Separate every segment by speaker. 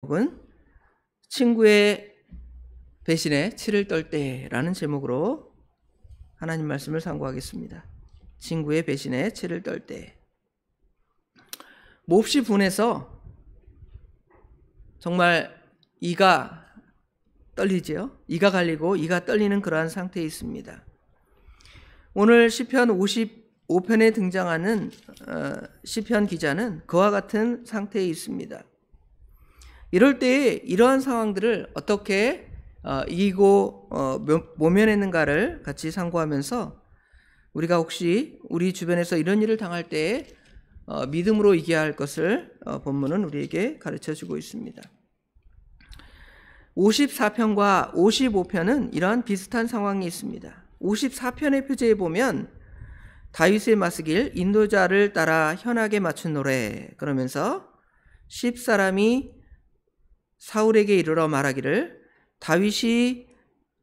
Speaker 1: 제목은 친구의 배신에 치를 떨 때라는 제목으로 하나님 말씀을 상고하겠습니다. 친구의 배신에 치를 떨 때. 몹시 분해서 정말 이가 떨리지요. 이가 갈리고 이가 떨리는 그러한 상태에 있습니다. 오늘 시편 55편에 등장하는 시편 기자는 그와 같은 상태에 있습니다. 이럴 때 이러한 상황들을 어떻게 이기고 모면했는가를 같이 상고하면서 우리가 혹시 우리 주변에서 이런 일을 당할 때 믿음으로 이겨야 할 것을 본문은 우리에게 가르쳐주고 있습니다. 54편과 55편은 이러한 비슷한 상황이 있습니다. 54편의 표제에 보면 다윗의 마스길 인도자를 따라 현악에 맞춘 노래 그러면서 10사람이 사울에게 이르러 말하기를 다윗이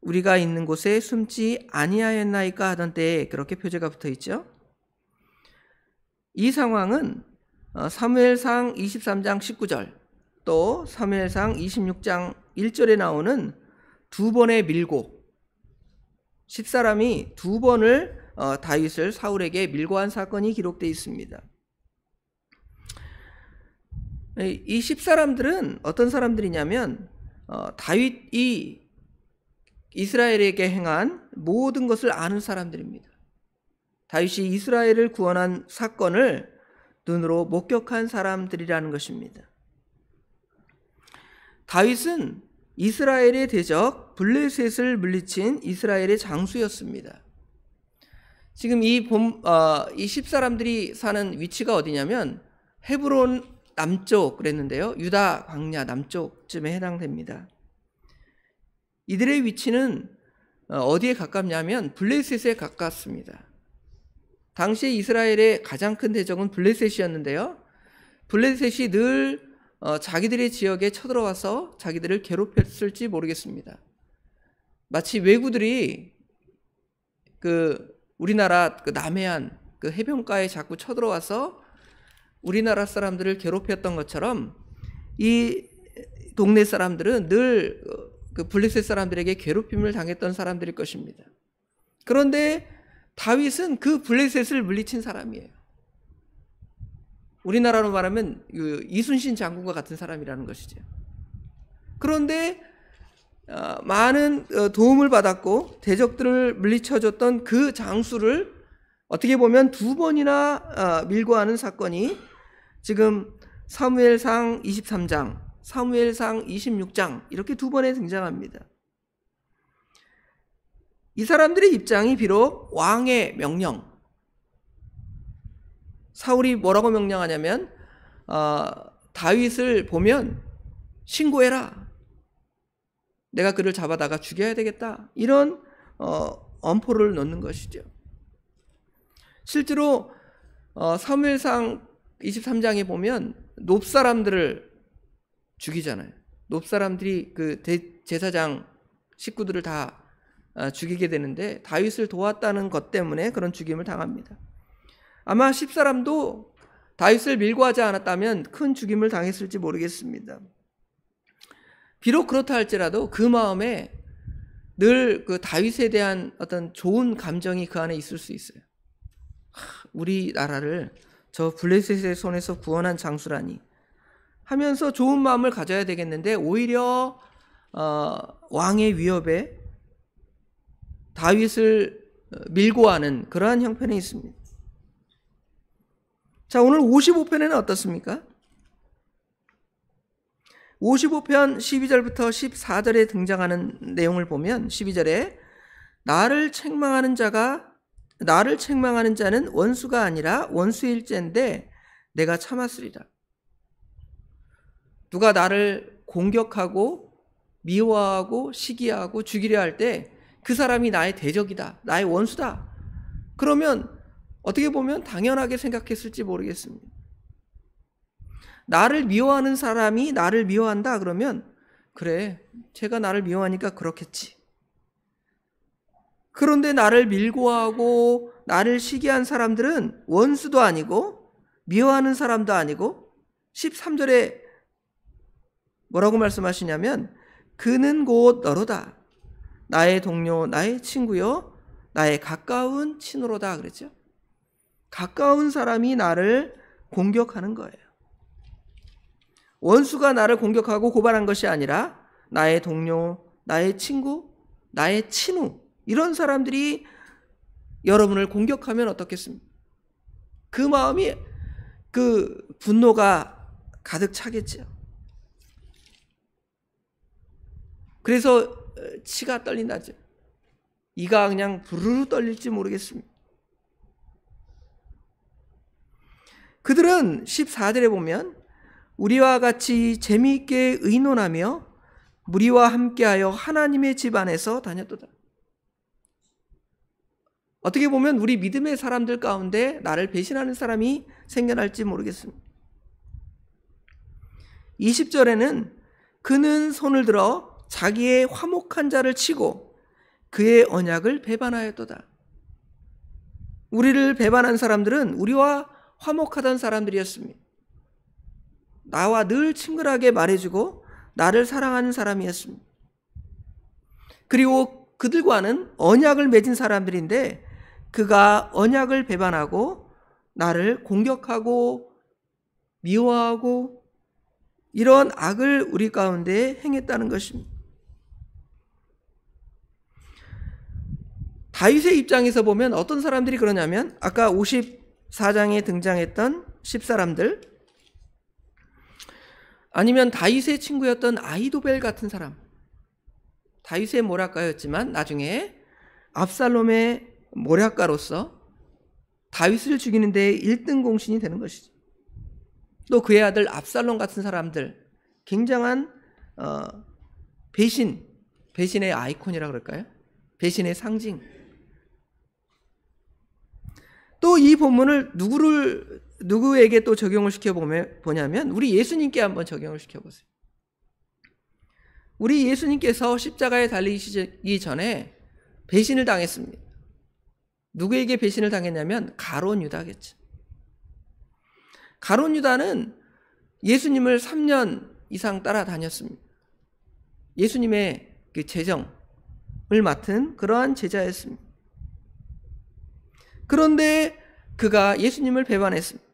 Speaker 1: 우리가 있는 곳에 숨지 아니하였나이까 하던 때에 그렇게 표제가 붙어 있죠. 이 상황은 사무엘상 23장 19절 또 사무엘상 26장 1절에 나오는 두 번의 밀고 10사람이 두 번을 다윗을 사울에게 밀고 한 사건이 기록되어 있습니다. 이 10사람들은 어떤 사람들이냐면 다윗이 이스라엘에게 행한 모든 것을 아는 사람들입니다. 다윗이 이스라엘을 구원한 사건을 눈으로 목격한 사람들이라는 것입니다. 다윗은 이스라엘의 대적 블레셋을 물리친 이스라엘의 장수였습니다. 지금 이 10사람들이 사는 위치가 어디냐면 헤브론 남쪽 그랬는데요. 유다 광야 남쪽쯤에 해당됩니다. 이들의 위치는 어디에 가깝냐면 블레셋에 가깝습니다. 당시 이스라엘의 가장 큰 대적은 블레셋이었는데요. 블레셋이 늘 자기들의 지역에 쳐들어와서 자기들을 괴롭혔을지 모르겠습니다. 마치 왜구들이 우리나라 남해안 해변가에 자꾸 쳐들어와서 우리나라 사람들을 괴롭혔던 것처럼 이 동네 사람들은 늘 블레셋 사람들에게 괴롭힘을 당했던 사람들일 것입니다. 그런데 다윗은 그 블레셋을 물리친 사람이에요. 우리나라로 말하면 이순신 장군과 같은 사람이라는 것이죠. 그런데 많은 도움을 받았고 대적들을 물리쳐줬던 그 장수를 어떻게 보면 두 번이나 밀고 하는 사건이 지금 사무엘상 23장, 사무엘상 26장 이렇게 두 번에 등장합니다. 이 사람들의 입장이 비록 왕의 명령, 사울이 뭐라고 명령하냐면 다윗을 보면 신고해라. 내가 그를 잡아다가 죽여야 되겠다. 이런 엄포를 놓는 것이죠. 실제로 사무엘상 23장에 보면 놋 사람들을 죽이잖아요. 놋 사람들이 제사장 식구들을 다 죽이게 되는데 다윗을 도왔다는 것 때문에 그런 죽임을 당합니다. 아마 10사람도 다윗을 밀고 하지 않았다면 큰 죽임을 당했을지 모르겠습니다. 비록 그렇다 할지라도 그 마음에 늘 다윗에 대한 어떤 좋은 감정이 그 안에 있을 수 있어요. 우리나라를 저 블레셋의 손에서 구원한 장수라니 하면서 좋은 마음을 가져야 되겠는데 오히려 왕의 위협에 다윗을 밀고 하는 그러한 형편에 있습니다. 자, 오늘 55편에는 어떻습니까? 55편 12절부터 14절에 등장하는 내용을 보면 12절에 나를 책망하는 자는 원수가 아니라 원수일진데 내가 참았으리라. 누가 나를 공격하고 미워하고 시기하고 죽이려 할 때 그 사람이 나의 대적이다. 나의 원수다. 그러면 어떻게 보면 당연하게 생각했을지 모르겠습니다. 나를 미워하는 사람이 나를 미워한다 그러면 그래, 쟤가 나를 미워하니까 그렇겠지. 그런데 나를 밀고 하고 나를 시기한 사람들은 원수도 아니고 미워하는 사람도 아니고 13절에 뭐라고 말씀하시냐면 그는 곧 너로다. 나의 동료, 나의 친구요, 나의 가까운 친으로다 그랬죠. 가까운 사람이 나를 공격하는 거예요. 원수가 나를 공격하고 고발한 것이 아니라 나의 동료, 나의 친구, 나의 친우, 이런 사람들이 여러분을 공격하면 어떻겠습니까? 그 마음이, 그 분노가 가득 차겠죠. 그래서 치가 떨린다죠. 이가 그냥 부르르 떨릴지 모르겠습니다. 그들은 14절에 보면 우리와 같이 재미있게 의논하며 무리와 함께하여 하나님의 집 안에서 다녔도다. 어떻게 보면 우리 믿음의 사람들 가운데 나를 배신하는 사람이 생겨날지 모르겠습니다. 20절에는 그는 손을 들어 자기의 화목한 자를 치고 그의 언약을 배반하였도다. 우리를 배반한 사람들은 우리와 화목하던 사람들이었습니다. 나와 늘 친근하게 말해주고 나를 사랑하는 사람이었습니다. 그리고 그들과는 언약을 맺은 사람들인데 그가 언약을 배반하고 나를 공격하고 미워하고 이런 악을 우리 가운데 행했다는 것입니다. 다윗의 입장에서 보면 어떤 사람들이 그러냐면 아까 54장에 등장했던 10사람들, 아니면 다윗의 친구였던 아히도벨 같은 사람, 다윗의 모략가였지만 나중에 압살롬의 모략가로서 다윗을 죽이는 데 1등 공신이 되는 것이죠. 또 그의 아들 압살롬 같은 사람들, 굉장한 배신의 아이콘이라 그럴까요? 배신의 상징. 또 이 본문을 누구에게 또 적용을 시켜보냐면 우리 예수님께 한번 적용을 시켜보세요. 우리 예수님께서 십자가에 달리시기 전에 배신을 당했습니다. 누구에게 배신을 당했냐면 가룟 유다겠죠. 가룟 유다는 예수님을 3년 이상 따라다녔습니다. 예수님의 그 재정을 맡은 그러한 제자였습니다. 그런데 그가 예수님을 배반했습니다.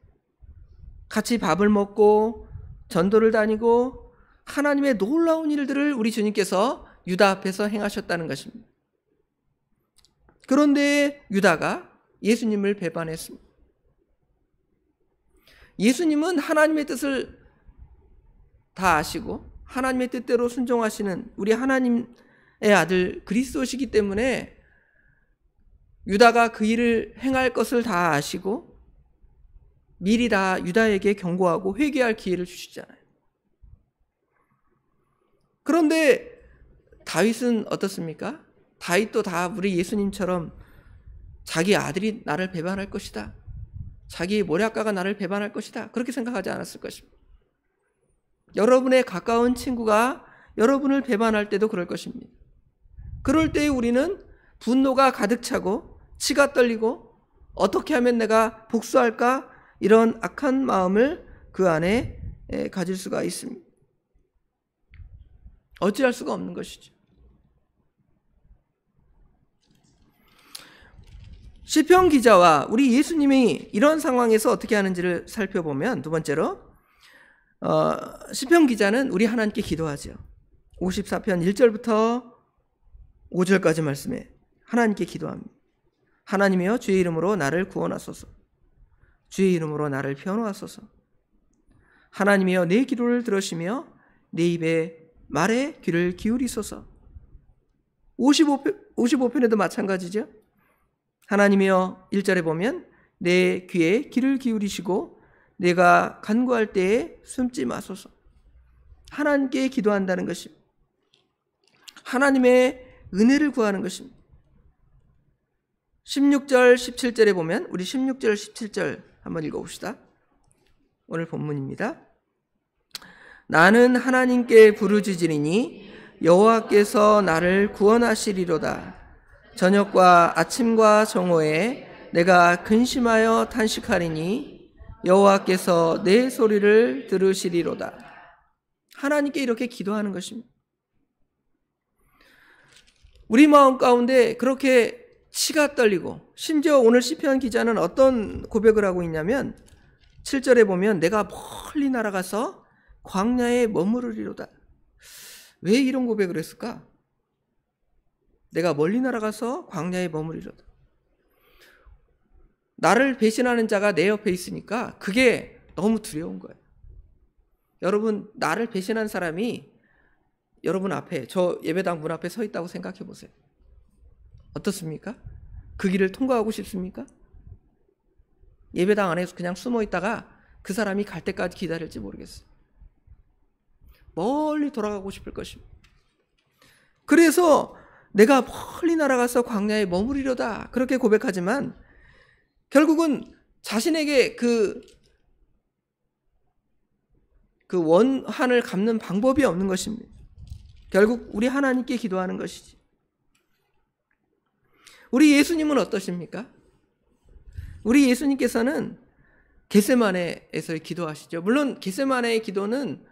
Speaker 1: 같이 밥을 먹고 전도를 다니고 하나님의 놀라운 일들을 우리 주님께서 유다 앞에서 행하셨다는 것입니다. 그런데 유다가 예수님을 배반했습니다. 예수님은 하나님의 뜻을 다 아시고 하나님의 뜻대로 순종하시는 우리 하나님의 아들 그리스도시기 때문에 유다가 그 일을 행할 것을 다 아시고 미리 다 유다에게 경고하고 회개할 기회를 주시잖아요. 그런데 다윗은 어떻습니까? 다윗도 다 우리 예수님처럼 자기 아들이 나를 배반할 것이다, 자기 모략가가 나를 배반할 것이다, 그렇게 생각하지 않았을 것입니다. 여러분의 가까운 친구가 여러분을 배반할 때도 그럴 것입니다. 그럴 때 우리는 분노가 가득 차고 치가 떨리고 어떻게 하면 내가 복수할까, 이런 악한 마음을 그 안에 가질 수가 있습니다. 어찌할 수가 없는 것이죠. 시편 기자와 우리 예수님이 이런 상황에서 어떻게 하는지를 살펴보면, 두 번째로 시편 기자는 우리 하나님께 기도하죠. 54편 1절부터 5절까지 말씀에 하나님께 기도합니다. 하나님이여, 주의 이름으로 나를 구원하소서. 주의 이름으로 나를 변호하소서. 하나님이여, 내 기도를 들으시며 내 입의 말에 귀를 기울이소서. 55편에도 마찬가지죠. 하나님이여, 1절에 보면 내 귀에 귀를 기울이시고 내가 간구할 때에 숨지 마소서. 하나님께 기도한다는 것입니다. 하나님의 은혜를 구하는 것입니다. 16절 17절에 보면 우리 16절 17절 한번 읽어봅시다. 오늘 본문입니다. 나는 하나님께 부르짖으리니 여호와께서 나를 구원하시리로다. 저녁과 아침과 정오에 내가 근심하여 탄식하리니 여호와께서 내 소리를 들으시리로다. 하나님께 이렇게 기도하는 것입니다. 우리 마음 가운데 그렇게 치가 떨리고, 심지어 오늘 시편 기자는 어떤 고백을 하고 있냐면 7절에 보면 내가 멀리 날아가서 광야에 머무르리로다. 왜 이런 고백을 했을까? 내가 멀리 날아가서 광야에 머무르리로다. 나를 배신하는 자가 내 옆에 있으니까 그게 너무 두려운 거예요. 여러분, 나를 배신한 사람이 여러분 앞에, 저 예배당 문 앞에 서 있다고 생각해 보세요. 어떻습니까? 그 길을 통과하고 싶습니까? 예배당 안에서 그냥 숨어 있다가 그 사람이 갈 때까지 기다릴지 모르겠어요. 멀리 돌아가고 싶을 것입니다. 그래서 내가 멀리 날아가서 광야에 머무리려다 그렇게 고백하지만 결국은 자신에게 그 원한을 갚는 방법이 없는 것입니다. 결국 우리 하나님께 기도하는 것이지. 우리 예수님은 어떠십니까? 우리 예수님께서는 겟세마네에서 기도하시죠. 물론 겟세마네의 기도는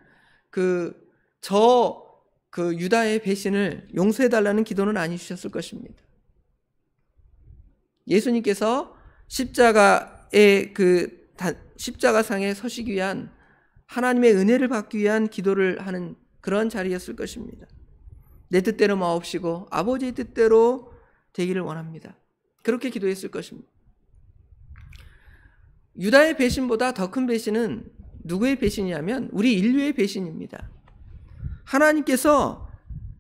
Speaker 1: 유다의 배신을 용서해달라는 기도는 아니셨을 것입니다. 예수님께서 십자가상에 서시기 위한 하나님의 은혜를 받기 위한 기도를 하는 그런 자리였을 것입니다. 내 뜻대로 마옵시고 아버지의 뜻대로 되기를 원합니다. 그렇게 기도했을 것입니다. 유다의 배신보다 더 큰 배신은 누구의 배신이냐면 우리 인류의 배신입니다.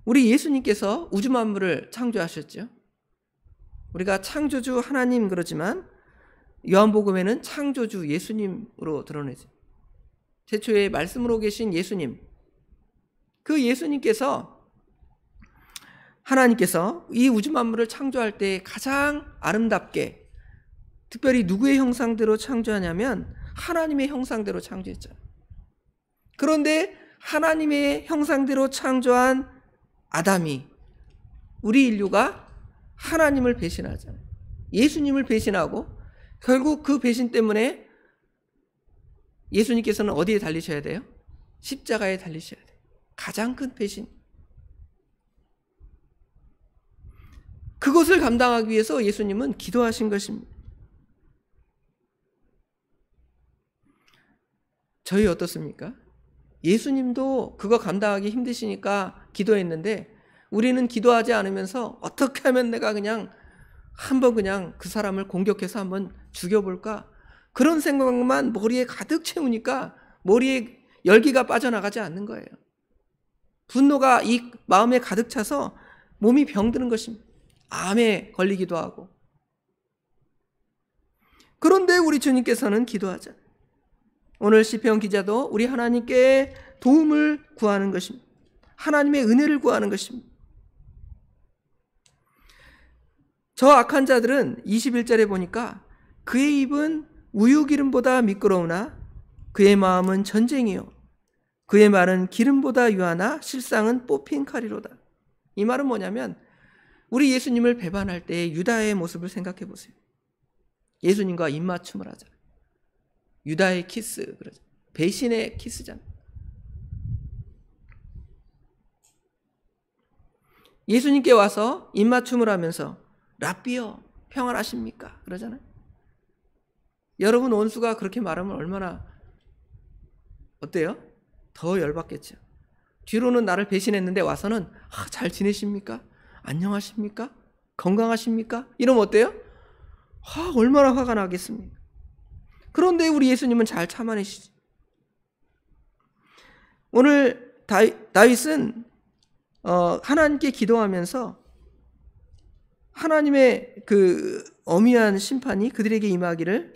Speaker 1: 우리 예수님께서 우주 만물을 창조하셨죠. 우리가 창조주 하나님 그러지만 요한복음에는 창조주 예수님으로 드러내죠. 최초의 말씀으로 계신 예수님, 그 예수님께서, 하나님께서 이 우주 만물을 창조할 때 가장 아름답게, 특별히 누구의 형상대로 창조하냐면 하나님의 형상대로 창조했잖아요. 그런데 하나님의 형상대로 창조한 아담이, 우리 인류가 하나님을 배신하잖아요. 예수님을 배신하고 결국 그 배신 때문에 예수님께서는 어디에 달리셔야 돼요? 십자가에 달리셔야 돼요. 가장 큰 배신. 그것을 감당하기 위해서 예수님은 기도하신 것입니다. 저희 어떻습니까? 예수님도 그거 감당하기 힘드시니까 기도했는데 우리는 기도하지 않으면서 어떻게 하면 내가 한번 그 사람을 공격해서 한번 죽여볼까? 그런 생각만 머리에 가득 채우니까 머리에 열기가 빠져나가지 않는 거예요. 분노가 이 마음에 가득 차서 몸이 병드는 것입니다. 암에 걸리기도 하고. 그런데 우리 주님께서는 기도하잖아요. 오늘 시편 기자도 우리 하나님께 도움을 구하는 것입니다. 하나님의 은혜를 구하는 것입니다. 저 악한 자들은 21절에 보니까 그의 입은 우유기름보다 미끄러우나 그의 마음은 전쟁이요 그의 말은 기름보다 유하나 실상은 뽑힌 칼이로다. 이 말은 뭐냐면 우리 예수님을 배반할 때 유다의 모습을 생각해 보세요. 예수님과 입맞춤을 하잖아요. 유다의 키스, 그러죠. 배신의 키스잖아요. 예수님께 와서 입맞춤을 하면서 랍비여 평안하십니까? 그러잖아요. 여러분 원수가 그렇게 말하면 얼마나 어때요? 더 열받겠죠. 뒤로는 나를 배신했는데 와서는 잘 지내십니까? 안녕하십니까? 건강하십니까? 이러면 어때요? 얼마나 화가 나겠습니까? 그런데 우리 예수님은 잘 참아내시지. 오늘 다윗은 하나님께 기도하면서 하나님의 그 엄위한 심판이 그들에게 임하기를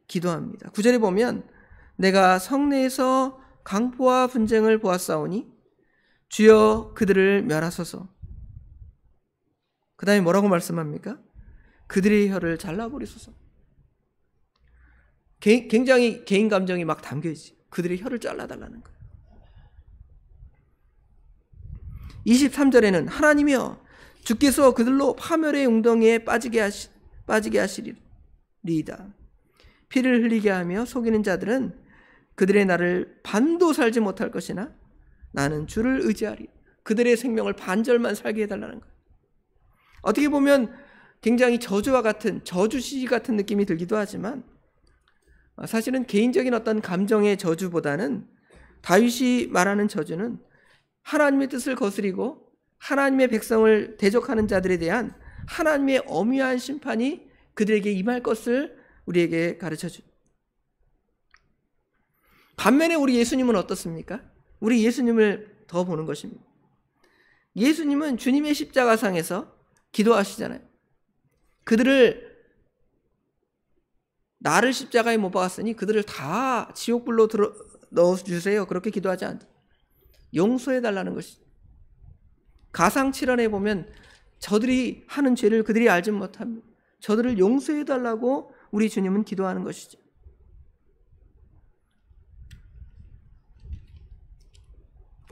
Speaker 1: 기도합니다. 9절에 보면 내가 성내에서 강포와 분쟁을 보았사오니 주여 그들을 멸하소서. 그 다음에 뭐라고 말씀합니까? 그들의 혀를 잘라버리소서. 굉장히 개인 감정이 막 담겨있지. 그들의 혀를 잘라달라는 거예요. 23절에는 하나님이여 주께서 그들로 파멸의 웅덩이에 빠지게 하시리이다. 피를 흘리게 하며 속이는 자들은 그들의 날을 반도 살지 못할 것이나 나는 주를 의지하리. 그들의 생명을 반절만 살게 해달라는 거예요. 어떻게 보면 굉장히 저주와 같은 저주시 같은 느낌이 들기도 하지만 사실은 개인적인 어떤 감정의 저주보다는 다윗이 말하는 저주는 하나님의 뜻을 거스리고 하나님의 백성을 대적하는 자들에 대한 하나님의 엄위한 심판이 그들에게 임할 것을 우리에게 가르쳐줍니다. 반면에 우리 예수님은 어떻습니까? 우리 예수님을 더 보는 것입니다. 예수님은 주님의 십자가상에서 기도하시잖아요. 그들을 나를 십자가에 못 박았으니 그들을 다 지옥불로 넣어주세요. 그렇게 기도하지 않죠. 용서해달라는 것이죠. 가상칠언에 보면 저들이 하는 죄를 그들이 알지 못합니다. 저들을 용서해달라고 우리 주님은 기도하는 것이죠.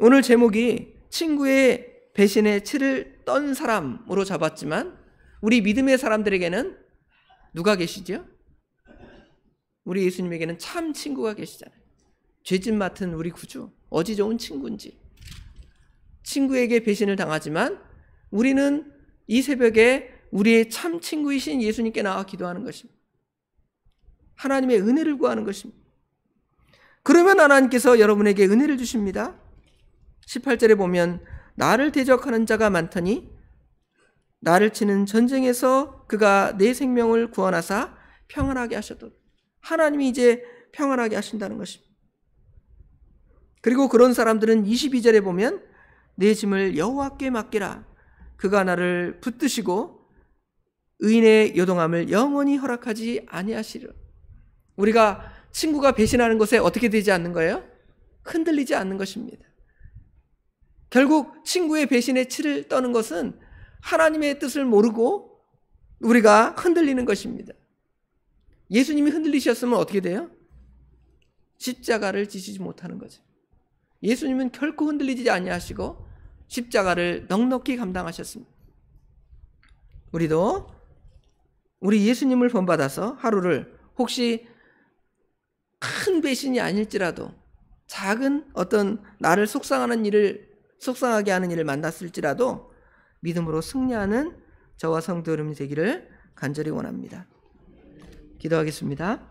Speaker 1: 오늘 제목이 친구의 배신에 치를 떤 사람으로 잡았지만 우리 믿음의 사람들에게는 누가 계시죠? 우리 예수님에게는 참 친구가 계시잖아요. 죄짓 맡은 우리 구주, 어지 좋은 친구인지. 친구에게 배신을 당하지만 우리는 이 새벽에 우리의 참 친구이신 예수님께 나와 기도하는 것입니다. 하나님의 은혜를 구하는 것입니다. 그러면 하나님께서 여러분에게 은혜를 주십니다. 18절에 보면 나를 대적하는 자가 많더니 나를 치는 전쟁에서 그가 내 생명을 구원하사 평안하게 하셨도다. 하나님이 이제 평안하게 하신다는 것입니다. 그리고 그런 사람들은 22절에 보면 내 짐을 여호와께 맡기라. 그가 나를 붙드시고 의인의 요동함을 영원히 허락하지 아니하시리라. 우리가 친구가 배신하는 것에 어떻게 되지 않는 거예요? 흔들리지 않는 것입니다. 결국 친구의 배신에 치를 떠는 것은 하나님의 뜻을 모르고 우리가 흔들리는 것입니다. 예수님이 흔들리셨으면 어떻게 돼요? 십자가를 지시지 못하는 거죠. 예수님은 결코 흔들리지 아니하시고 십자가를 넉넉히 감당하셨습니다. 우리도 우리 예수님을 본받아서 하루를 혹시 큰 배신이 아닐지라도 작은 어떤 나를 속상하게 하는 일을 만났을지라도 믿음으로 승리하는 저와 성도 여러분이 되기를 간절히 원합니다. 기도하겠습니다.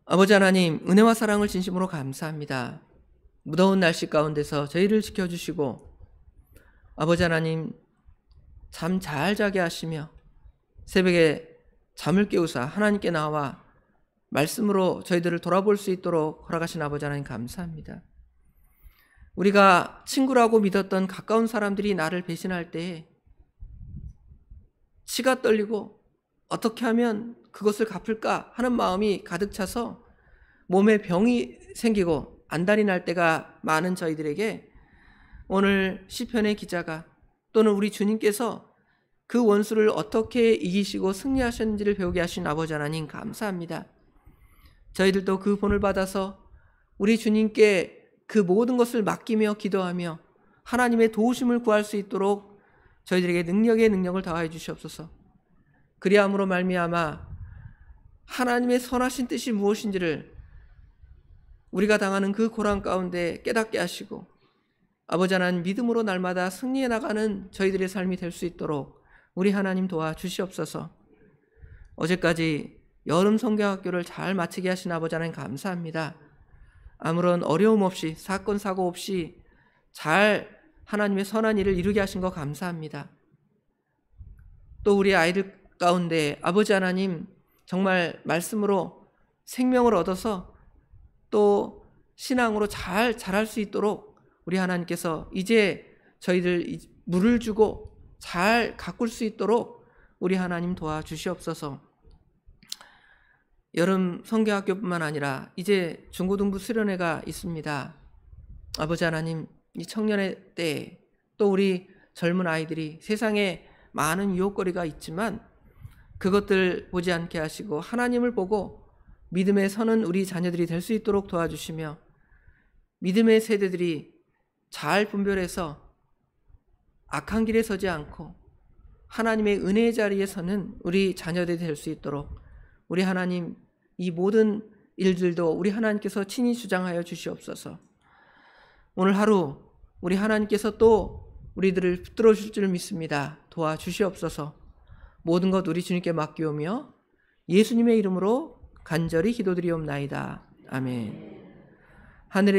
Speaker 1: 아버지 하나님, 은혜와 사랑을 진심으로 감사합니다. 무더운 날씨 가운데서 저희를 지켜주시고 아버지 하나님 잠 잘 자게 하시며 새벽에 잠을 깨우사 하나님께 나와 말씀으로 저희들을 돌아볼 수 있도록 허락하신 아버지 하나님 감사합니다. 우리가 친구라고 믿었던 가까운 사람들이 나를 배신할 때 치가 떨리고 어떻게 하면 그것을 갚을까 하는 마음이 가득 차서 몸에 병이 생기고 안달이 날 때가 많은 저희들에게 오늘 시편의 기자가 또는 우리 주님께서 그 원수를 어떻게 이기시고 승리하셨는지를 배우게 하신 아버지 하나님 감사합니다. 저희들도 그 본을 받아서 우리 주님께 그 모든 것을 맡기며 기도하며 하나님의 도우심을 구할 수 있도록 저희들에게 능력을 더하여 주시옵소서. 그리함으로 말미암아 하나님의 선하신 뜻이 무엇인지를 우리가 당하는 그 고난 가운데 깨닫게 하시고 아버지 하나님 믿음으로 날마다 승리해 나가는 저희들의 삶이 될 수 있도록 우리 하나님 도와주시옵소서. 어제까지 여름 성경학교를 잘 마치게 하신 아버지 하나님 감사합니다. 아무런 어려움 없이 사건 사고 없이 잘 하나님의 선한 일을 이루게 하신 거 감사합니다. 또 우리 아이들 가운데 아버지 하나님 정말 말씀으로 생명을 얻어서 또 신앙으로 잘 자랄 수 있도록 우리 하나님께서 이제 저희들 물을 주고 잘 가꿀 수 있도록 우리 하나님 도와주시옵소서. 여름 성경학교뿐만 아니라 이제 중고등부 수련회가 있습니다. 아버지 하나님, 이 청년의 때에 또 우리 젊은 아이들이 세상에 많은 유혹거리가 있지만 그것들 보지 않게 하시고 하나님을 보고 믿음에 서는 우리 자녀들이 될 수 있도록 도와주시며 믿음의 세대들이 잘 분별해서 악한 길에 서지 않고 하나님의 은혜의 자리에 서는 우리 자녀들이 될 수 있도록 우리 하나님 이 모든 일들도 우리 하나님께서 친히 주장하여 주시옵소서. 오늘 하루 우리 하나님께서 또 우리들을 붙들어 주실 줄 믿습니다. 도와주시옵소서. 모든 것 우리 주님께 맡기오며 예수님의 이름으로 간절히 기도드리옵나이다. 아멘. 하늘의